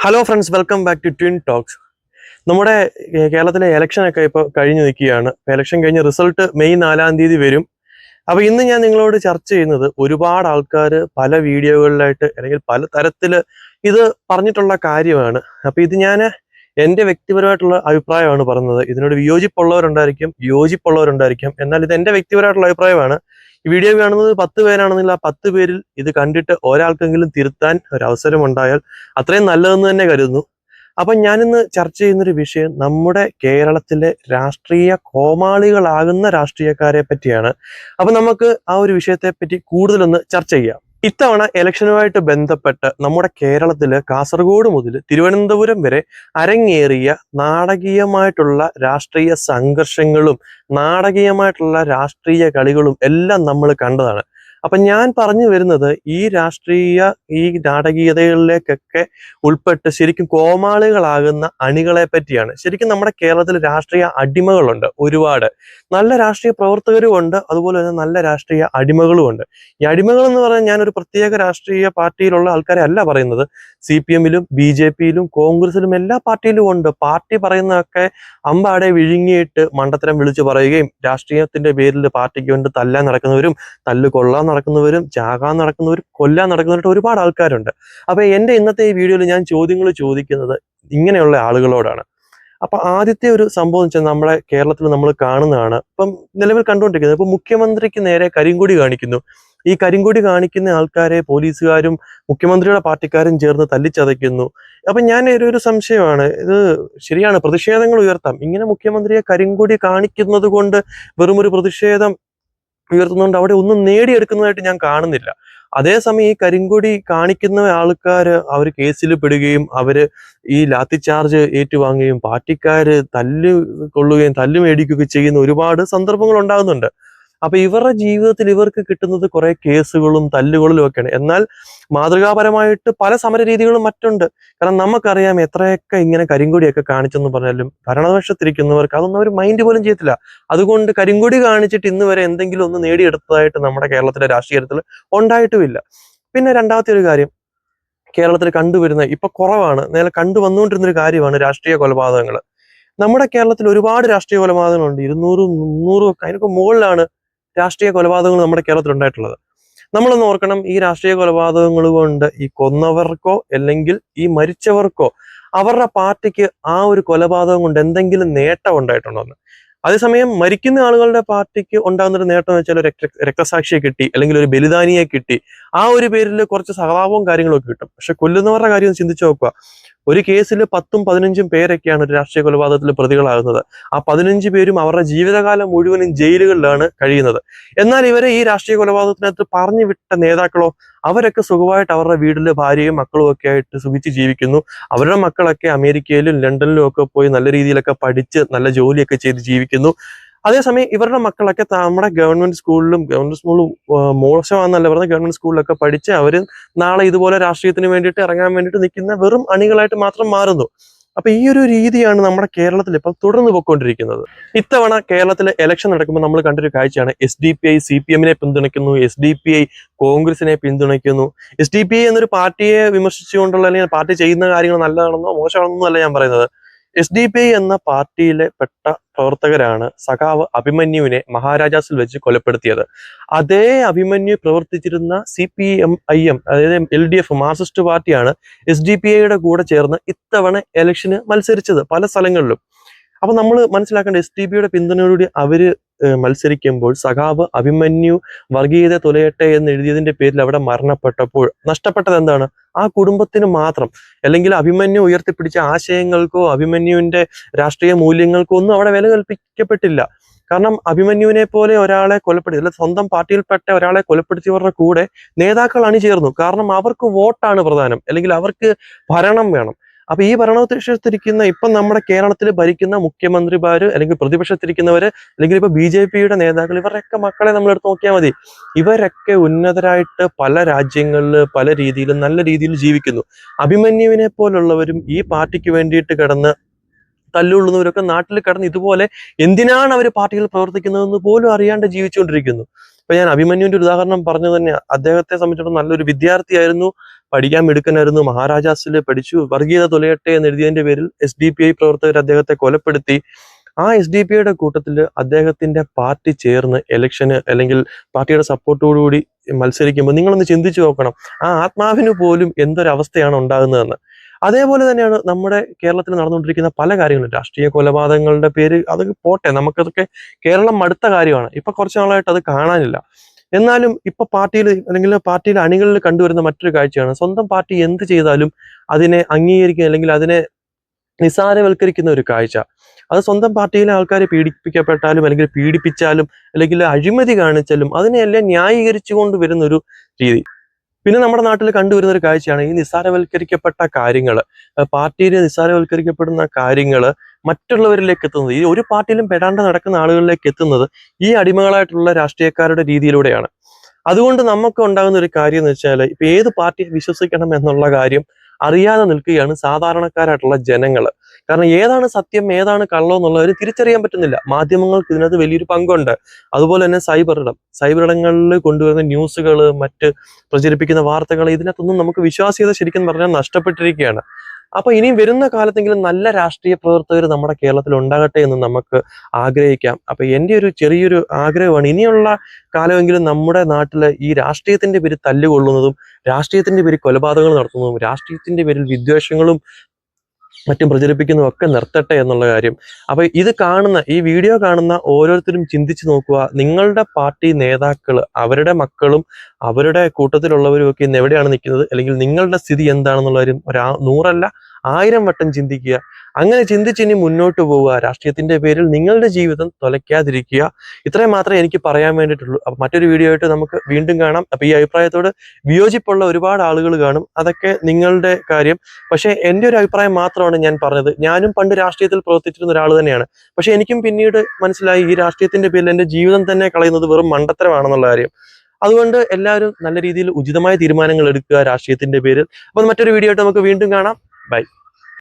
Hello friends, welcome back to twin talks. നമ്മുടെ കേരളത്തിലെ ഇലക്ഷനൊക്കെ ഇപ്പോൾ കഴിഞ്ഞു നിൽക്കുകയാണ്. ഇലക്ഷൻ കഴിഞ്ഞ് റിസൾട്ട് മെയ് 4-ാം തീയതി വരും. അപ്പോൾ ഇന്ന് ഞാൻ നിങ്ങളോട് ചർച്ച ചെയ്യുന്നത് ഒരുപാട് ആൾക്കാർ പല വീഡിയോകളിലായിട്ട് അല്ലെങ്കിൽ പല തരത്തിൽ ഇത് പറഞ്ഞിട്ടുള്ള കാര്യമാണ്. അപ്പോൾ ഇത് ഞാൻ എൻ്റെ വ്യക്തിപരമായിട്ടുള്ള അഭിപ്രായമാണ് പറയുന്നത്. ഇതിനോട് വിയോജിപ്പുള്ളവരുണ്ടായിരിക്കും, യോജിപ്പുള്ളവരുണ്ടായിരിക്കും. എന്നാൽ ഇത് എൻ്റെ വ്യക്തിപരമായിട്ടുള്ള അഭിപ്രായമാണ്. ഈ വീഡിയോ കാണുന്നത് 10 പേരാണെന്നില്ല, ആ 10 പേരിൽ ഇത് കണ്ടിട്ട് ഒരാൾക്കെങ്കിലും തിരുത്താൻ ഒരു അവസരം ഉണ്ടായാൽ അത്രയും നല്ലതെന്ന് തന്നെ കരുതുന്നു. അപ്പം ഞാനിന്ന് ചർച്ച ചെയ്യുന്നൊരു വിഷയം നമ്മുടെ കേരളത്തിലെ രാഷ്ട്രീയ കോമാളികളാകുന്ന രാഷ്ട്രീയക്കാരെ പറ്റിയാണ്. അപ്പം നമുക്ക് ആ ഒരു വിഷയത്തെ പറ്റി കൂടുതലൊന്ന് ചർച്ച ചെയ്യാം. ഇത്തവണ ഇലക്ഷനുമായിട്ട് ബന്ധപ്പെട്ട് നമ്മുടെ കേരളത്തില് കാസർഗോഡ് മുതൽ തിരുവനന്തപുരം വരെ അരങ്ങേറിയ നാടകീയമായിട്ടുള്ള രാഷ്ട്രീയ സംഘർഷങ്ങളും നാടകീയമായിട്ടുള്ള രാഷ്ട്രീയ കളികളും എല്ലാം നമ്മൾ കണ്ടതാണ്. അപ്പൊ ഞാൻ പറഞ്ഞു വരുന്നത് ഈ നാടകീയതകളിലേക്കൊക്കെ ഉൾപ്പെട്ട് ശരിക്കും കോമാളികളാകുന്ന അണികളെ പറ്റിയാണ്. ശരിക്കും നമ്മുടെ കേരളത്തിൽ രാഷ്ട്രീയ അടിമകളുണ്ട് ഒരുപാട്. നല്ല രാഷ്ട്രീയ പ്രവർത്തകരും ഉണ്ട്, അതുപോലെ തന്നെ നല്ല രാഷ്ട്രീയ അടിമകളും ഉണ്ട്. ഈ അടിമകൾ എന്ന് പറഞ്ഞാൽ ഞാനൊരു പ്രത്യേക രാഷ്ട്രീയ പാർട്ടിയിലുള്ള ആൾക്കാരെ അല്ല പറയുന്നത്. CPM-ലും BJP-യിലും കോൺഗ്രസിലും എല്ലാ പാർട്ടിയിലും ഉണ്ട്. പാർട്ടി പറയുന്നതൊക്കെ അമ്പാടെ വിഴുങ്ങിയിട്ട് മണ്ടത്തരം വിളിച്ചു പറയുകയും രാഷ്ട്രീയത്തിന്റെ പേരിൽ പാർട്ടിക്ക് വേണ്ടി തല്ലാൻ നടക്കുന്നവരും കൊള്ളാൻ നടക്കുന്നവരും ചാകാൻ നടക്കുന്നവരും കൊല്ലാൻ നടക്കുന്നവരും ഒരുപാട് ആൾക്കാരുണ്ട്. അപ്പൊ എന്റെ ഇന്നത്തെ ഈ വീഡിയോയിൽ ഞാൻ ചോദ്യങ്ങൾ ചോദിക്കുന്നത് ഇങ്ങനെയുള്ള ആളുകളോടാണ്. അപ്പൊ ആദ്യത്തെ ഒരു സംഭവം വെച്ചാൽ നമ്മുടെ കേരളത്തിൽ നമ്മൾ കാണുന്നതാണ്, ഇപ്പം നിലവിൽ കണ്ടുകൊണ്ടിരിക്കുന്നത്. ഇപ്പൊ മുഖ്യമന്ത്രിക്ക് നേരെ കരിങ്കൊടി കാണിക്കുന്നു. ഈ കരിങ്കൊടി കാണിക്കുന്ന ആൾക്കാരെ പോലീസുകാരും മുഖ്യമന്ത്രിയുടെ പാർട്ടിക്കാരും ചേർന്ന് തല്ലിച്ചതയ്ക്കുന്നു. അപ്പൊ ഞാൻ ഒരു സംശയമാണ്, ഇത് ശരിയാണ്, പ്രതിഷേധങ്ങൾ ഉയർത്താം. ഇങ്ങനെ മുഖ്യമന്ത്രിയെ കരിങ്കൊടി കാണിക്കുന്നത് കൊണ്ട് വെറും ഒരു പ്രതിഷേധം ഉയർത്തുന്നുണ്ട് അവിടെ ഒന്നും നേടിയെടുക്കുന്നതായിട്ട് ഞാൻ കാണുന്നില്ല. അതേസമയം ഈ കരിങ്കൊടി കാണിക്കുന്ന ആൾക്കാര് അവർ കേസിൽ പെടുകയും അവര് ഈ ലാത്തി ചാർജ് ഏറ്റുവാങ്ങുകയും പാർട്ടിക്കാര് കൊള്ളുകയും തല്ലു മേടിക്കുകയും ചെയ്യുന്ന ഒരുപാട് സന്ദർഭങ്ങൾ ഉണ്ടാകുന്നുണ്ട്. അപ്പൊ ഇവരുടെ ജീവിതത്തിൽ ഇവർക്ക് കിട്ടുന്നത് കുറെ കേസുകളും തല്ലുകളിലും ഒക്കെയാണ്. എന്നാൽ മാതൃകാപരമായിട്ട് പല സമര രീതികളും മറ്റുണ്ട്. കാരണം നമുക്കറിയാം, എത്രയൊക്കെ ഇങ്ങനെ കരിങ്കൊടിയൊക്കെ കാണിച്ചെന്ന് പറഞ്ഞാലും ഭരണപക്ഷത്തിരിക്കുന്നവർക്ക് അതൊന്നും അവർ മൈൻഡ് പോലും ചെയ്യത്തില്ല. അതുകൊണ്ട് കരിങ്കൊടി കാണിച്ചിട്ട് ഇന്ന് വരെ എന്തെങ്കിലും ഒന്ന് നേടിയെടുത്തതായിട്ട് നമ്മുടെ കേരളത്തിലെ രാഷ്ട്രീയത്തിൽ ഉണ്ടായിട്ടുമില്ല. പിന്നെ രണ്ടാമത്തെ ഒരു കാര്യം, കേരളത്തിൽ കണ്ടുവരുന്ന ഇപ്പൊ കുറവാണ്, നേരെ കണ്ടുവന്നുകൊണ്ടിരുന്നൊരു കാര്യമാണ് രാഷ്ട്രീയ കൊലപാതകങ്ങൾ. നമ്മുടെ കേരളത്തിൽ ഒരുപാട് രാഷ്ട്രീയ കൊലപാതകങ്ങളുണ്ട്. 200, 300 അതിനൊക്കെ മുകളിലാണ് രാഷ്ട്രീയ കൊലപാതകങ്ങൾ നമ്മുടെ കേരളത്തിൽ ഉണ്ടായിട്ടുള്ളത്. നമ്മളൊന്ന് ഓർക്കണം, ഈ രാഷ്ട്രീയ കൊലപാതകങ്ങൾ കൊണ്ട് ഈ കൊന്നവർക്കോ അല്ലെങ്കിൽ ഈ മരിച്ചവർക്കോ അവരുടെ പാർട്ടിക്ക് ആ ഒരു കൊലപാതകം കൊണ്ട് എന്തെങ്കിലും നേട്ടം ഉണ്ടായിട്ടുണ്ടോ എന്ന്. അതേസമയം മരിക്കുന്ന ആളുകളുടെ പാർട്ടിക്ക് ഉണ്ടാകുന്നൊരു നേട്ടം എന്ന് വെച്ചാൽ ഒരു രക്തസാക്ഷിയെ കിട്ടി, അല്ലെങ്കിൽ ഒരു ബലിദാനിയെ കിട്ടി, ആ ഒരു പേരിൽ കുറച്ച് സഹതാപവും കാര്യങ്ങളൊക്കെ കിട്ടും. പക്ഷെ കൊല്ലുന്നവരുടെ കാര്യം ചിന്തിച്ചു നോക്കുക. ഒരു കേസിൽ 10ഉം 15ഉം പേരൊക്കെയാണ് ഒരു രാഷ്ട്രീയ കൊലപാതകത്തിൽ പ്രതികളാകുന്നത്. ആ 15 പേരും അവരുടെ ജീവിതകാലം മുഴുവനും ജയിലുകളിലാണ് കഴിയുന്നത്. എന്നാൽ ഇവരെ ഈ രാഷ്ട്രീയ കൊലപാതകത്തിനകത്ത് പറഞ്ഞു വിട്ട നേതാക്കളോ, അവരൊക്കെ സുഖമായിട്ട് അവരുടെ വീട്ടില് ഭാര്യയും മക്കളും ഒക്കെ ആയിട്ട് സുഖിച്ച് ജീവിക്കുന്നു. അവരുടെ മക്കളൊക്കെ അമേരിക്കയിലും ലണ്ടനിലും ഒക്കെ പോയി നല്ല രീതിയിലൊക്കെ പഠിച്ച് നല്ല ജോലിയൊക്കെ ചെയ്ത് ജീവിക്കുന്നു. അതേസമയം ഇവരുടെ മക്കളൊക്കെ നമ്മുടെ ഗവൺമെന്റ് സ്കൂളിലും മോശമാണെന്നല്ല പറഞ്ഞത്, ഗവൺമെന്റ് സ്കൂളിലൊക്കെ പഠിച്ച് അവര് നാളെ ഇതുപോലെ രാഷ്ട്രീയത്തിന് വേണ്ടിയിട്ട് ഇറങ്ങാൻ വേണ്ടിയിട്ട് നിൽക്കുന്ന വെറും അണികളായിട്ട് മാത്രം മാറുന്നു. അപ്പൊ ഈ ഒരു രീതിയാണ് നമ്മുടെ കേരളത്തിൽ ഇപ്പം തുടർന്ന് പോയിക്കൊണ്ടിരിക്കുന്നത്. ഇത്തവണ കേരളത്തിലെ ഇലക്ഷൻ നടക്കുമ്പോൾ നമ്മൾ കണ്ടൊരു കാഴ്ചയാണ്, SDPI CPM-നെ പിന്തുണയ്ക്കുന്നു, SDPI കോൺഗ്രസിനെ പിന്തുണയ്ക്കുന്നു. SDPI എന്നൊരു പാർട്ടിയെ വിമർശിച്ചുകൊണ്ടുള്ള അല്ലെങ്കിൽ പാർട്ടി ചെയ്യുന്ന കാര്യങ്ങൾ നല്ലതാണെന്നോ മോശമാണെന്നോ അല്ല ഞാൻ പറയുന്നത്. SDPI എന്ന പാർട്ടിയിലെ പെട്ട പ്രവർത്തകരാണ് സഖാവ് അഭിമന്യുവിനെ മഹാരാജാസിൽ വെച്ച് കൊലപ്പെടുത്തിയത്. അതേ അഭിമന്യു പ്രവർത്തിച്ചിരുന്ന CPM-IM, അതായത് LDF മാർക്സിസ്റ്റ് പാർട്ടിയാണ് SDPI-യുടെ കൂടെ ചേർന്ന് ഇത്തവണ ഇലക്ഷന് മത്സരിച്ചത് പല സ്ഥലങ്ങളിലും. അപ്പൊ നമ്മൾ മനസ്സിലാക്കേണ്ട, SDPI-യുടെ പിന്തുണയോടുകൂടി അവര് മത്സരിക്കുമ്പോൾ സഖാവ് അഭിമന്യു വർഗീയത തുലയട്ടെ എന്ന് എഴുതിയതിന്റെ പേരിൽ അവിടെ മരണപ്പെട്ടപ്പോൾ നഷ്ടപ്പെട്ടത് എന്താണ്? ആ കുടുംബത്തിന് മാത്രം. അല്ലെങ്കിൽ അഭിമന്യു ഉയർത്തിപ്പിടിച്ച ആശയങ്ങൾക്കോ അഭിമന്യുവിന്റെ രാഷ്ട്രീയ മൂല്യങ്ങൾക്കോ ഒന്നും അവിടെ വില കൽപ്പിക്കപ്പെട്ടില്ല. കാരണം അഭിമന്യുവിനെ പോലെ ഒരാളെ കൊലപ്പെടുത്തി, അല്ലെ സ്വന്തം പാർട്ടിയിൽപ്പെട്ട ഒരാളെ കൊലപ്പെടുത്തിയവരുടെ കൂടെ നേതാക്കൾ അണിചേർന്നു. കാരണം അവർക്ക് വോട്ടാണ് പ്രധാനം, അല്ലെങ്കിൽ അവർക്ക് ഭരണം വേണം. അപ്പൊ ഈ ഭരണത്തിരിക്കുന്ന ഇപ്പം നമ്മുടെ കേരളത്തിൽ ഭരിക്കുന്ന മുഖ്യമന്ത്രിമാര്, അല്ലെങ്കിൽ പ്രതിപക്ഷത്തിരിക്കുന്നവര്, അല്ലെങ്കിൽ ഇപ്പൊ BJP-യുടെ നേതാക്കൾ, ഇവരുടെയൊക്കെ മക്കളെ നമ്മൾ എടുത്ത് നോക്കിയാൽ മതി. ഇവരൊക്കെ ഉന്നതരായിട്ട് പല രാജ്യങ്ങളിൽ പല രീതിയിലും നല്ല രീതിയിൽ ജീവിക്കുന്നു. അഭിമന്യുവിനെ പോലുള്ളവരും ഈ പാർട്ടിക്ക് വേണ്ടിയിട്ട് കിടന്ന് തല്ലുകൊള്ളുന്നവരൊക്കെ നാട്ടിൽ കിടന്ന് ഇതുപോലെ എന്തിനാണ് അവർ പാർട്ടിയിൽ പ്രവർത്തിക്കുന്നതെന്ന് പോലും അറിയാണ്ട് ജീവിച്ചുകൊണ്ടിരിക്കുന്നു. ഇപ്പൊ ഞാൻ അഭിമന്യുവിന്റെ ഒരു ഉദാഹരണം പറഞ്ഞു തന്നെ, അദ്ദേഹത്തെ സംബന്ധിച്ചിടത്തോളം നല്ലൊരു വിദ്യാർത്ഥിയായിരുന്നു, പഠിക്കാൻ മിടുക്കനായിരുന്നു, മഹാരാജാസിൽ പഠിച്ചു, വർഗീയത തുലയട്ടെ എന്ന് എഴുതിയതിന്റെ പേരിൽ SDPI പ്രവർത്തകർ അദ്ദേഹത്തെ കൊലപ്പെടുത്തി. ആ SDPIയുടെ കൂട്ടത്തിൽ അദ്ദേഹത്തിന്റെ പാർട്ടി ചേർന്ന് ഇലക്ഷന് അല്ലെങ്കിൽ പാർട്ടിയുടെ സപ്പോർട്ടോടുകൂടി മത്സരിക്കുമ്പോൾ നിങ്ങളൊന്ന് ചിന്തിച്ചു നോക്കണം, ആ ആത്മാവിന് പോലും എന്തൊരവസ്ഥയാണ് ഉണ്ടാകുന്നതെന്ന്. അതേപോലെ തന്നെയാണ് നമ്മുടെ കേരളത്തിൽ നടന്നുകൊണ്ടിരിക്കുന്ന പല കാര്യങ്ങളും. രാഷ്ട്രീയ കൊലപാതകങ്ങളുടെ പേര് അതൊക്കെ പോട്ടെ, നമുക്കതൊക്കെ കേരളം മടുത്ത കാര്യമാണ്. ഇപ്പൊ കുറച്ച് നാളായിട്ട് അത് കാണാനില്ല. എന്നാലും ഇപ്പൊ പാർട്ടിയിൽ അല്ലെങ്കിൽ പാർട്ടിയിലെ അണികളിൽ കണ്ടുവരുന്ന മറ്റൊരു കാഴ്ചയാണ്, സ്വന്തം പാർട്ടി എന്ത് ചെയ്താലും അതിനെ അംഗീകരിക്കുക അല്ലെങ്കിൽ അതിനെ നിസ്സാരവൽക്കരിക്കുന്ന ഒരു കാഴ്ച. അത് സ്വന്തം പാർട്ടിയിലെ ആൾക്കാരെ പീഡിപ്പിക്കപ്പെട്ടാലും അല്ലെങ്കിൽ പീഡിപ്പിച്ചാലും അല്ലെങ്കിൽ അഴിമതി കാണിച്ചാലും അതിനെല്ലാം ന്യായീകരിച്ചുകൊണ്ട് വരുന്ന ഒരു രീതി. പിന്നെ നമ്മുടെ നാട്ടിൽ കണ്ടുവരുന്ന ഒരു കാഴ്ചയാണ് ഈ നിസ്സാരവൽക്കരിക്കപ്പെട്ട കാര്യങ്ങൾ, പാർട്ടിയിൽ നിസ്സാരവൽക്കരിക്കപ്പെടുന്ന കാര്യങ്ങൾ മറ്റുള്ളവരിലേക്ക് എത്തുന്നത്, ഈ ഒരു പാർട്ടിയിലും പെടാണ്ട് നടക്കുന്ന ആളുകളിലേക്ക് എത്തുന്നത് ഈ അടിമകളായിട്ടുള്ള രാഷ്ട്രീയക്കാരുടെ രീതിയിലൂടെയാണ്. അതുകൊണ്ട് നമുക്ക് ഉണ്ടാകുന്ന ഒരു കാര്യം എന്ന് വെച്ചാൽ, ഇപ്പൊ ഏത് പാർട്ടിയെ വിശ്വസിക്കണം എന്നുള്ള കാര്യം അറിയാതെ നിൽക്കുകയാണ് സാധാരണക്കാരായിട്ടുള്ള ജനങ്ങൾ. കാരണം ഏതാണ് സത്യം ഏതാണ് കള്ളം എന്നുള്ളവർ തിരിച്ചറിയാൻ പറ്റുന്നില്ല. മാധ്യമങ്ങൾക്ക് ഇതിനകത്ത് വലിയൊരു പങ്കുണ്ട്. അതുപോലെ തന്നെ സൈബറിടങ്ങളിൽ കൊണ്ടുവരുന്ന ന്യൂസുകൾ, മറ്റ് പ്രചരിപ്പിക്കുന്ന വാർത്തകൾ, ഇതിനകത്തൊന്നും നമുക്ക് വിശ്വാസ്യത ശരിക്കും പറഞ്ഞാൽ നഷ്ടപ്പെട്ടിരിക്കുകയാണ്. അപ്പൊ ഇനിയും വരുന്ന കാലത്തെങ്കിലും നല്ല രാഷ്ട്രീയ പ്രവർത്തകർ നമ്മുടെ കേരളത്തിൽ ഉണ്ടാകട്ടെ എന്ന് നമുക്ക് ആഗ്രഹിക്കാം. അപ്പൊ എൻ്റെ ഒരു ചെറിയൊരു ആഗ്രഹമാണ്, ഇനിയുള്ള കാലമെങ്കിലും നമ്മുടെ നാട്ടിൽ ഈ രാഷ്ട്രീയത്തിന്റെ പേരിൽ തല്ലുകൊള്ളുന്നതും രാഷ്ട്രീയത്തിന്റെ പേരിൽ കൊലപാതകങ്ങൾ നടത്തുന്നതും രാഷ്ട്രീയത്തിന്റെ പേരിൽ വിദ്വേഷങ്ങളും മറ്റും പ്രചരിപ്പിക്കുന്നതും ഒക്കെ നിർത്തട്ടെ എന്നുള്ള കാര്യം. അപ്പൊ ഈ വീഡിയോ കാണുന്ന ഓരോരുത്തരും ചിന്തിച്ചു നോക്കുക, നിങ്ങളുടെ പാർട്ടി നേതാക്കൾ അവരുടെ മക്കളും അവരുടെ കൂട്ടത്തിലുള്ളവരും ഒക്കെ ഇന്ന് എവിടെയാണ് നിൽക്കുന്നത്, അല്ലെങ്കിൽ നിങ്ങളുടെ സ്ഥിതി എന്താണെന്നുള്ള കാര്യം 100 അല്ല 1000 വട്ടം ചിന്തിക്കുക. അങ്ങനെ ചിന്തിച്ചിനി മുന്നോട്ട് പോവുക. രാഷ്ട്രീയത്തിന്റെ പേരിൽ നിങ്ങളുടെ ജീവിതം തൊലയ്ക്കാതിരിക്കുക. ഇത്രയും മാത്രമേ എനിക്ക് പറയാൻ വേണ്ടിയിട്ടുള്ളൂ. അപ്പൊ മറ്റൊരു വീഡിയോ ആയിട്ട് നമുക്ക് വീണ്ടും കാണാം. അപ്പൊ ഈ അഭിപ്രായത്തോട് വിയോജിപ്പുള്ള ഒരുപാട് ആളുകൾ കാണും, അതൊക്കെ നിങ്ങളുടെ കാര്യം. പക്ഷെ എൻ്റെ ഒരു അഭിപ്രായം മാത്രമാണ് ഞാൻ പറഞ്ഞത്. ഞാനും പണ്ട് രാഷ്ട്രീയത്തിൽ പ്രവർത്തിച്ചിരുന്ന ഒരാൾ തന്നെയാണ്. പക്ഷെ എനിക്കും പിന്നീട് മനസ്സിലായി ഈ രാഷ്ട്രീയത്തിന്റെ പേരിൽ എൻ്റെ ജീവിതം തന്നെ കളയുന്നത് വെറും മണ്ടത്തരമാണെന്നുള്ള കാര്യം. അതുകൊണ്ട് എല്ലാവരും നല്ല രീതിയിൽ ഉചിതമായ തീരുമാനങ്ങൾ എടുക്കുക രാഷ്ട്രീയത്തിന്റെ പേരിൽ. അപ്പൊ മറ്റൊരു വീഡിയോ ആയിട്ട് നമുക്ക് വീണ്ടും കാണാം. ബൈ.